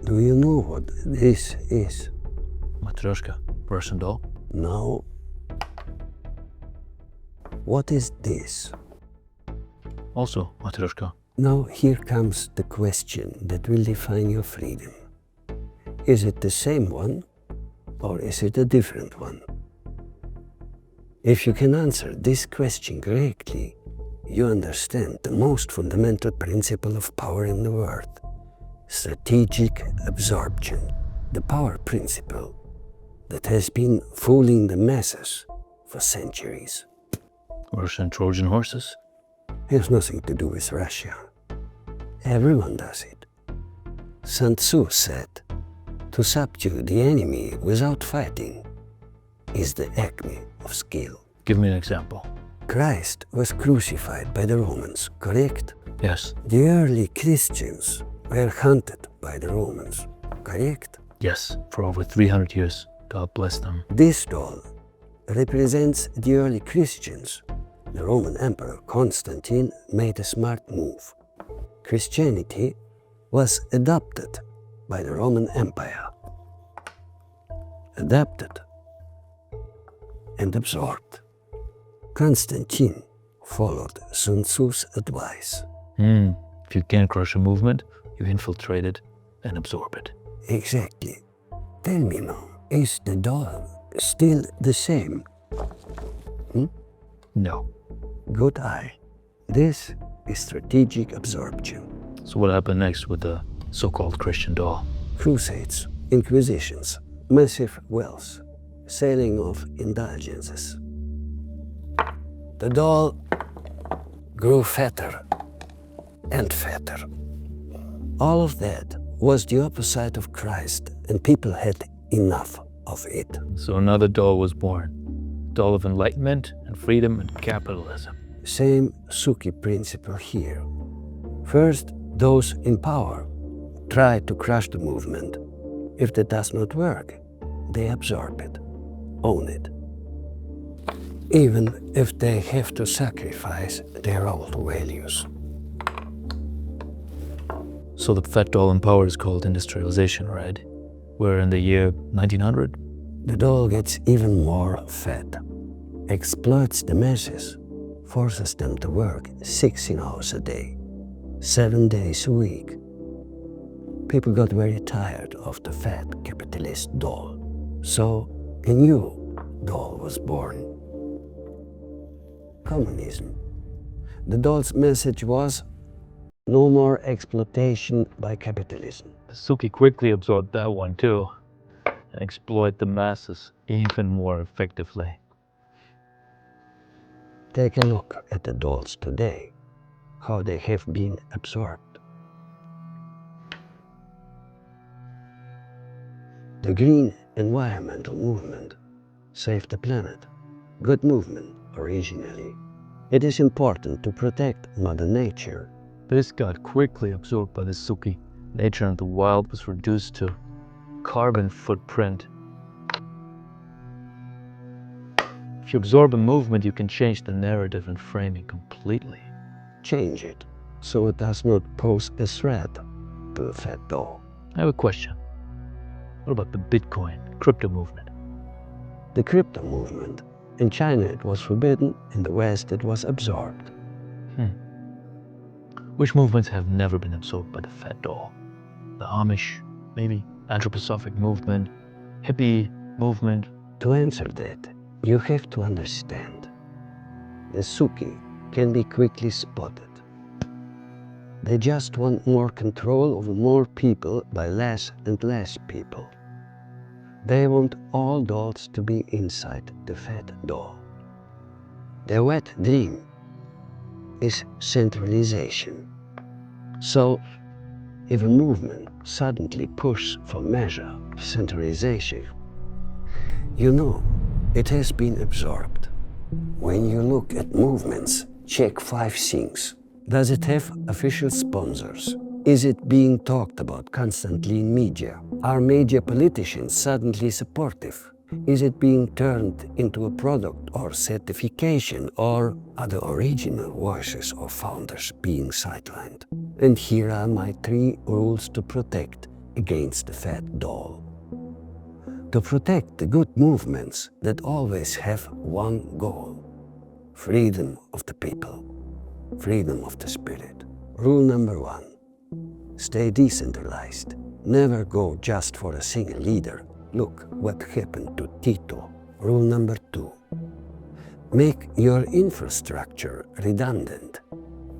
Do you know what this is? Matryoshka, Russian doll. No. What is this? Also Matryoshka. Now here comes the question that will define your freedom. Is it the same one, or is it a different one? If you can answer this question correctly, you understand the most fundamental principle of power in the world: strategic absorption, the power principle that has been fooling the masses for centuries. Russian Trojan horses. Has nothing to do with Russia. Everyone does it. Sun Tzu said, "To subdue the enemy without fighting is the acme of skill." Give me an example. Christ was crucified by the Romans, correct? Yes. The early Christians were hunted by the Romans, correct? Yes, for over 300 years. God bless them. This doll represents the early Christians. The Roman Emperor Constantine made a smart move. Christianity was adopted by the Roman Empire. Adapted and absorbed. Constantine followed Sun Tzu's advice. If you can't crush a movement, you infiltrate it and absorb it. Exactly. Tell me now, is the doll still the same? No. Good eye. This is strategic absorption. So what happened next with the so-called Christian doll? Crusades, inquisitions, massive wealth, selling of indulgences. The doll grew fatter and fatter. All of that was the opposite of Christ, and people had enough of it. So another doll was born. Doll of enlightenment and freedom and capitalism. Same Suki principle here. First, those in power try to crush the movement. If that does not work, they absorb it, own it. Even if they have to sacrifice their old values. So the fat doll in power is called industrialization, right? We're in the year 1900? The doll gets even more fat, exploits the masses, forces them to work 16 hours a day, 7 days a week. People got very tired of the fat capitalist doll. So a new doll was born. Communism. The doll's message was no more exploitation by capitalism. Suki quickly absorbed that one too and exploit the masses even more effectively. Take a look at the dolls today, how they have been absorbed. The green environmental movement saved the planet. Good movement originally. It is important to protect Mother Nature. This got quickly absorbed by the Suki. Nature in the wild was reduced to carbon footprint. If you absorb a movement, you can change the narrative and framing completely. Change it so it does not pose a threat to the fat doll. I have a question. What about the Bitcoin crypto movement? The crypto movement. In China it was forbidden, in the West it was absorbed. Which movements have never been absorbed by the fat doll? The Amish, maybe? Anthroposophic movement, hippie movement? To answer that, you have to understand. The Suki can be quickly spotted. They just want more control over more people by less and less people. They want all dolls to be inside the fat doll. Their wet dream is centralization. So, if a movement suddenly pushes for measure centralization, you know it has been absorbed. When you look at movements, check 5 things. Does it have official sponsors? Is it being talked about constantly in media? Are major politicians suddenly supportive? Is it being turned into a product or certification, or are the original voices of founders being sidelined? And here are my 3 rules to protect against the fat doll. To protect the good movements that always have one goal: freedom of the people, freedom of the spirit. Rule number 1. Stay decentralized. Never go just for a single leader. Look what happened to Tito. Rule number 2. Make your infrastructure redundant.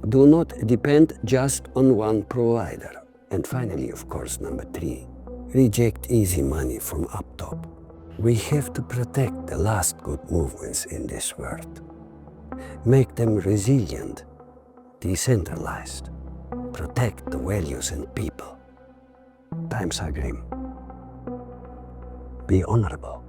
Do not depend just on one provider. And finally, of course, number 3. Reject easy money from up top. We have to protect the last good movements in this world. Make them resilient, decentralized. Protect the values and people. Times are grim. Be honorable.